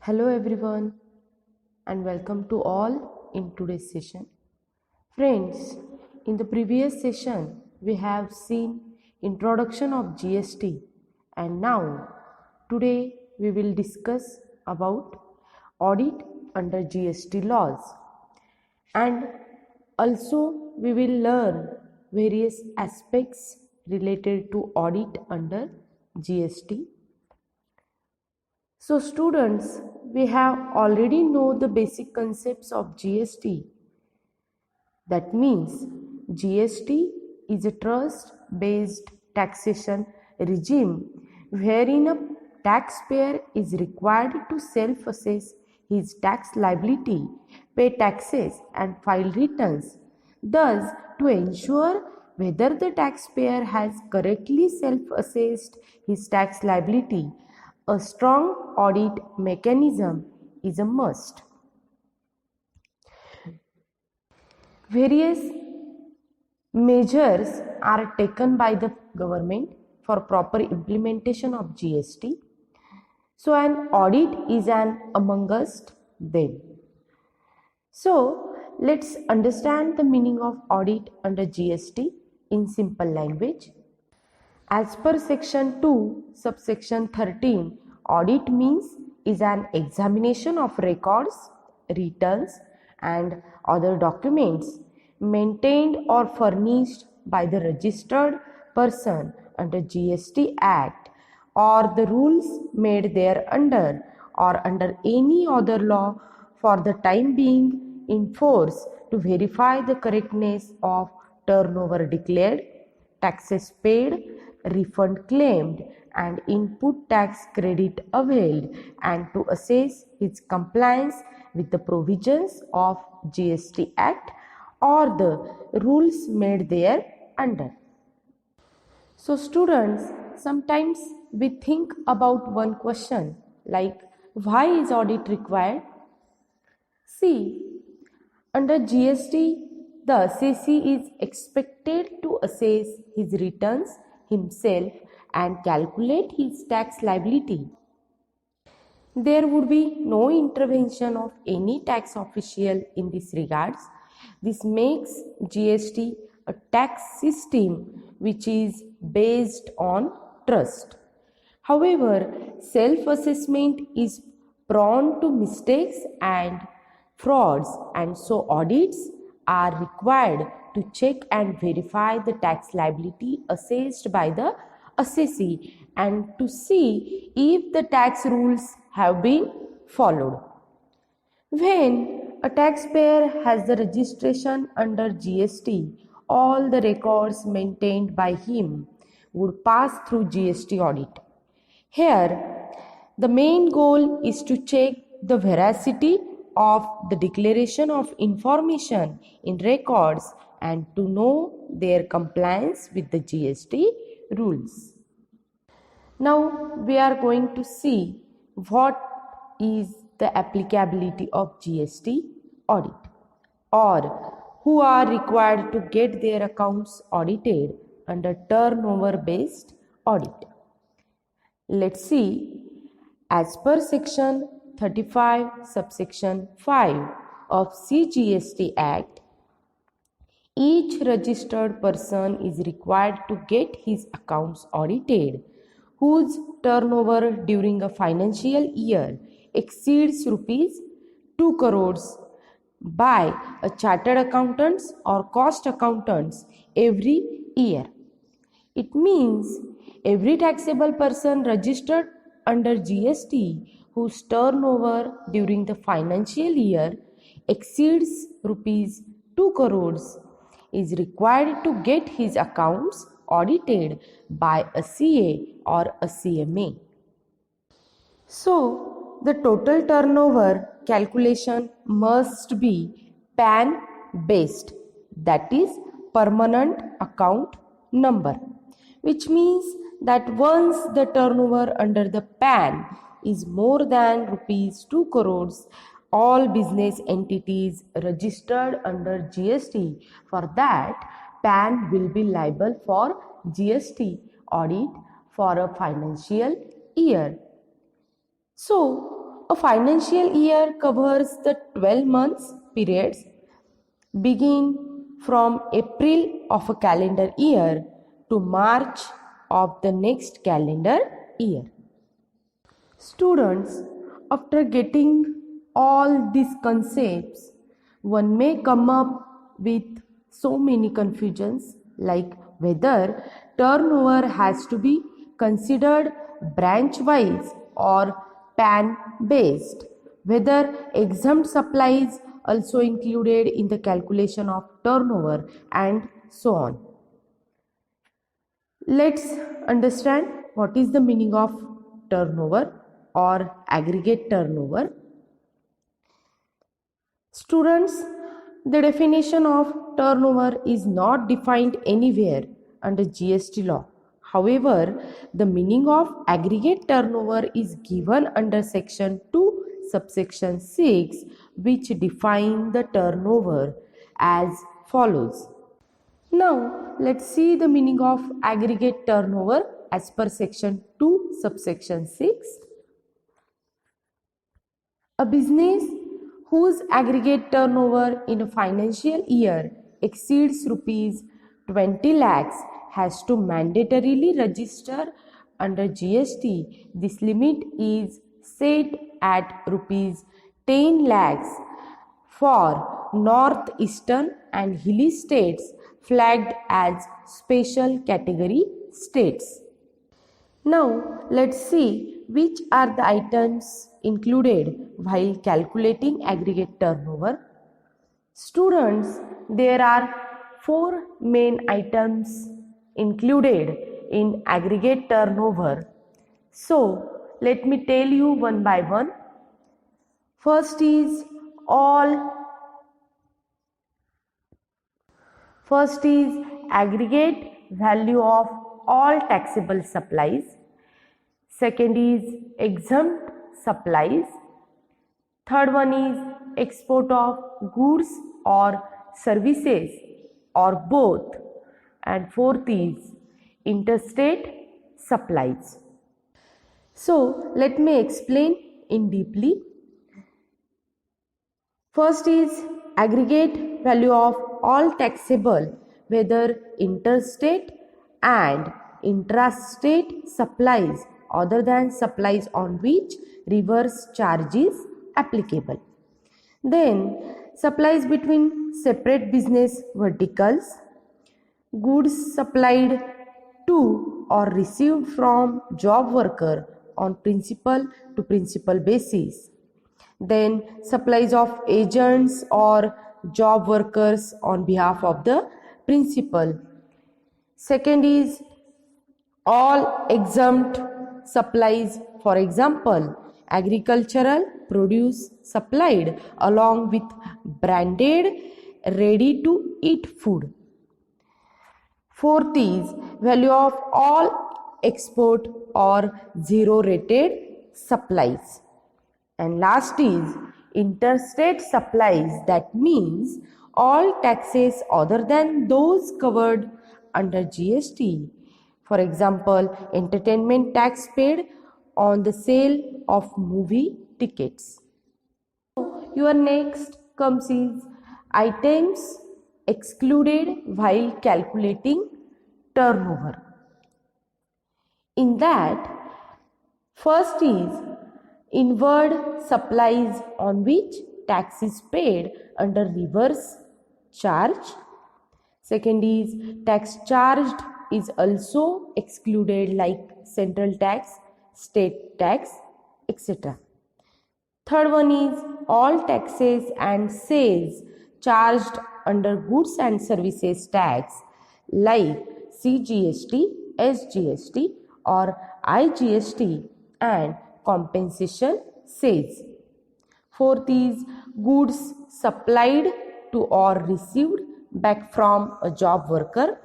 Hello everyone and welcome to all in today's session. Friends, in the previous session we have seen introduction of GST and now today we will discuss about audit under GST laws and also we will learn various aspects related to audit under GST. So students, we have already know the basic concepts of GST. That means GST is a trust-based taxation regime wherein a taxpayer is required to self-assess his tax liability, pay taxes and file returns. Thus, to ensure whether the taxpayer has correctly self-assessed his tax liability, a strong audit mechanism is a must. Various measures are taken by the government for proper implementation of GST. So an audit is an amongst them. So let's understand the meaning of audit under GST in simple language. As per section 2, subsection 13, audit means is an examination of records, returns and other documents maintained or furnished by the registered person under GST Act or the rules made thereunder or under any other law for the time being in force to verify the correctness of turnover declared, taxes paid, refund claimed and input tax credit availed and to assess its compliance with the provisions of GST Act or the rules made thereunder. So students, sometimes we think about one question like why is audit required? See, under GST, the assessee is expected to assess his returns himself and calculate his tax liability. There would be no intervention of any tax official in this regards. This makes GST a tax system which is based on trust. However, self-assessment is prone to mistakes and frauds and so audits are required to check and verify the tax liability assessed by the assessee and to see if the tax rules have been followed. When a taxpayer has the registration under GST, all the records maintained by him would pass through GST audit. Here, the main goal is to check the veracity of the declaration of information in records and to know their compliance with the GST rules. Now we are going to see what is the applicability of GST audit or who are required to get their accounts audited under turnover based audit. Let's see, as per section 35 subsection 5 of CGST Act, each registered person is required to get his accounts audited whose turnover during a financial year exceeds rupees 2 crores by a chartered accountants or cost accountants every year. It means every taxable person registered under GST whose turnover during the financial year exceeds rupees 2 crores is required to get his accounts audited by a CA or a CMA. So, the total turnover calculation must be PAN based, that is permanent account number, which means that once the turnover under the PAN is more than rupees 2 crores, all business entities registered under GST for that PAN will be liable for GST audit for a financial year. So, A financial year covers the 12 months periods begin from April of a calendar year to March of the next calendar year. Students, after getting all these concepts, one may come up with so many confusions like whether turnover has to be considered branch wise or pan based, whether exempt supplies also included in the calculation of turnover, and so on. Let's understand what is the meaning of turnover or aggregate turnover. Students, the definition of turnover is not defined anywhere under GST law. However, the meaning of aggregate turnover is given under section 2 subsection 6, which define the turnover as follows. Now, let's see the meaning of aggregate turnover as per section 2 subsection 6. A business whose aggregate turnover in a financial year exceeds rupees 20 lakhs has to mandatorily register under GST. This limit is set at rupees 10 lakhs for northeastern and hilly states flagged as special category states. Now, let's see which are the items included while calculating aggregate turnover. Students, there are 4 main items included in aggregate turnover. So, let me tell you one by one. First is aggregate value of all taxable supplies. Second is exempt supplies. Third one is export of goods or services or both. And fourth is interstate supplies. So let me explain in deeply. First is aggregate value of all taxable, whether interstate and intrastate supplies other than supplies on which reverse charge is applicable. Then supplies between separate business verticals, goods supplied to or received from job worker on principal to principal basis. Then supplies of agents or job workers on behalf of the principal. Second is all exempt supplies, for example, agricultural produce supplied along with branded ready to eat food. Fourth is value of all export or zero rated supplies. And last is interstate supplies, that means all taxes other than those covered under GST. For example, entertainment tax paid on the sale of movie tickets. Your next comes is items excluded while calculating turnover. In that, first is inward supplies on which tax is paid under reverse charge. Second is tax charged is also excluded like central tax, state tax, etc. Third one is all taxes and sales charged under goods and services tax like CGST, SGST or IGST and compensation sales. Fourth is goods supplied to or received back from a job worker.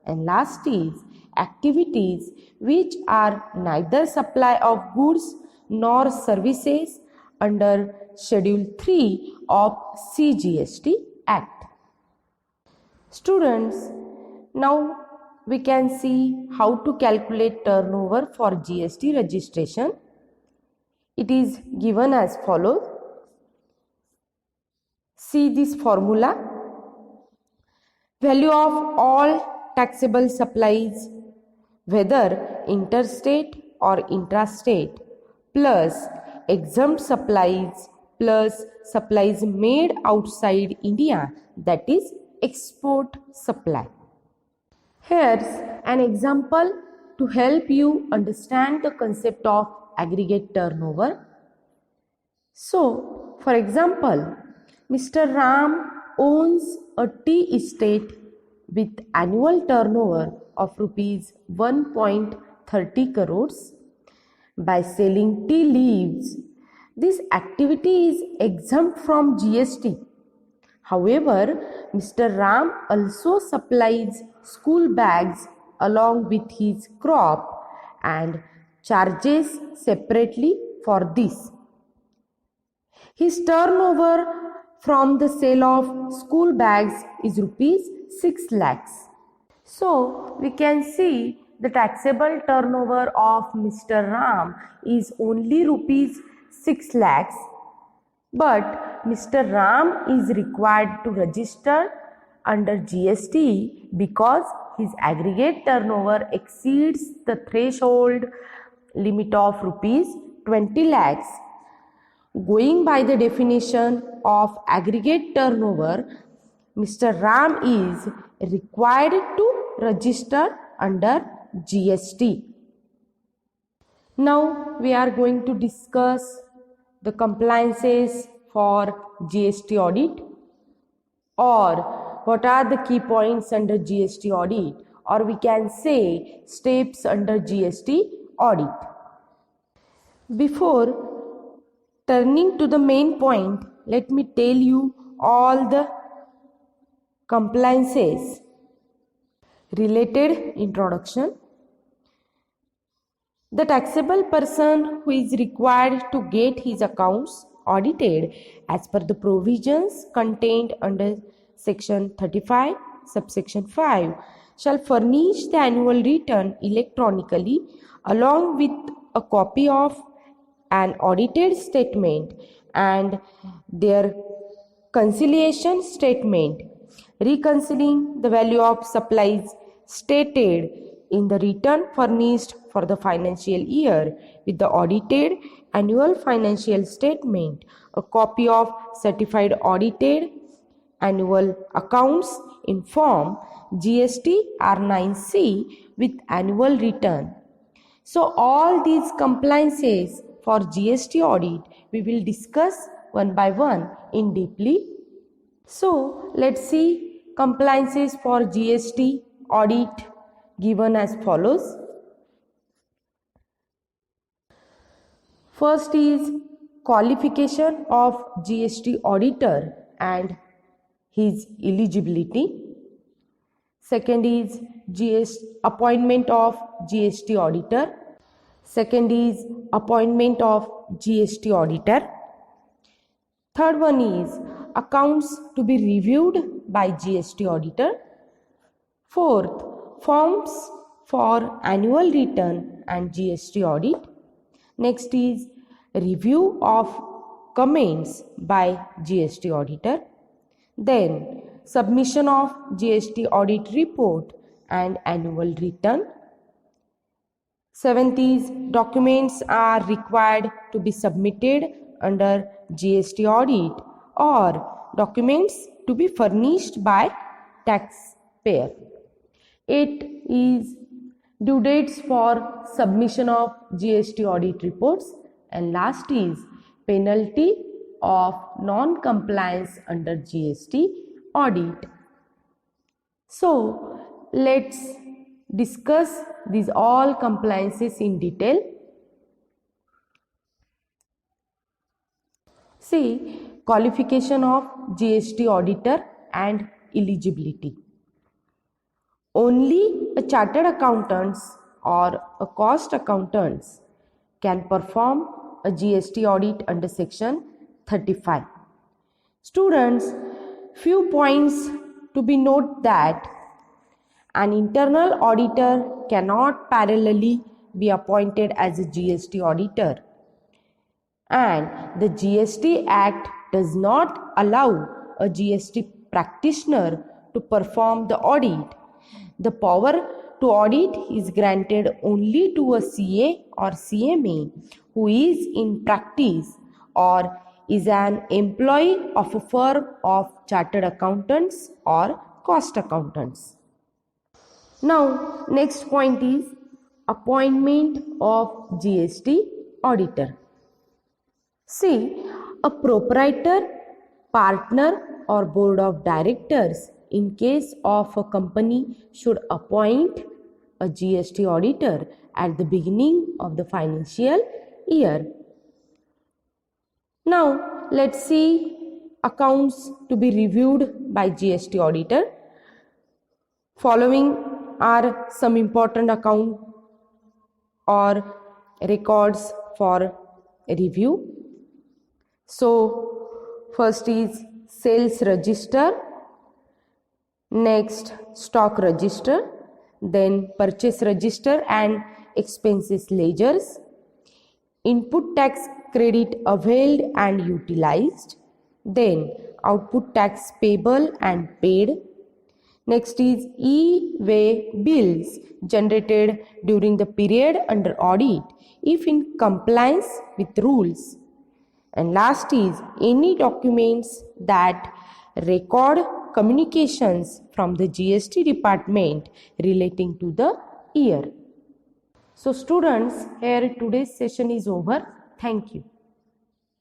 And last is activities which are neither supply of goods nor services under Schedule 3 of CGST Act. Students, now we can see how to calculate turnover for GST registration. It is given as follows. See this formula. Value of all taxable supplies, whether interstate or intrastate, plus exempt supplies plus supplies made outside India, that is export supply. Here's an example to help you understand the concept of aggregate turnover. So, for example, Mr. Ram owns a tea estate with annual turnover of rupees 1.30 crores. By selling tea leaves, this activity is exempt from GST. However, Mr. Ram also supplies school bags along with his crop and charges separately for this. His turnover from the sale of school bags is rupees 6 lakhs. So, we can see the taxable turnover of Mr. Ram is only rupees 6 lakhs, but Mr. Ram is required to register under GST because his aggregate turnover exceeds the threshold limit of rupees 20 lakhs. Going by the definition of aggregate turnover, Mr. Ram is required to register under GST. Now we are going to discuss the compliances for GST audit, or what are the key points under GST audit, or we can say steps under GST audit. Before turning to the main point, let me tell you all the compliances related introduction. The taxable person who is required to get his accounts audited as per the provisions contained under section 35 subsection 5 shall furnish the annual return electronically along with a copy of an audited statement and their conciliation statement reconciling the value of supplies stated in the return furnished for the financial year with the audited annual financial statement, a copy of certified audited annual accounts in form GST R9C with annual return. So all these compliances for GST audit we will discuss one by one in deeply. So let's see compliances for GST audit given as follows. First is qualification of GST auditor and his eligibility. Second is appointment of GST auditor. Second is appointment of GST auditor. Third one is accounts to be reviewed by GST auditor. Fourth, forms for annual return and GST audit. Next is review of comments by GST auditor. Then submission of GST audit report and annual return. Seventh is documents are required to be submitted under GST audit or documents to be furnished by taxpayer. 8 is due dates for submission of GST audit reports, and last is penalty of non-compliance under GST audit. So let's discuss these all compliances in detail. See, qualification of GST auditor and eligibility. Only a chartered accountants or a cost accountants can perform a GST audit under section 35. Students, few points to be noted that an internal auditor cannot parallelly be appointed as a GST auditor. and the GST Act does not allow a GST practitioner to perform the audit. The power to audit is granted only to a CA or CMA who is in practice or is an employee of a firm of chartered accountants or cost accountants. Now, next point is appointment of GST auditor. See, a proprietor, partner or board of directors in case of a company should appoint a GST auditor at the beginning of the financial year. Now, let's see accounts to be reviewed by GST auditor. Following are some important account or records for review. So, first is sales register, next stock register, then purchase register and expenses ledgers, input tax credit availed and utilized, then output tax payable and paid. Next is e-way bills generated during the period under audit if in compliance with rules. And last is any documents that record communications from the GST department relating to the year. So students, here today's session is over. Thank you.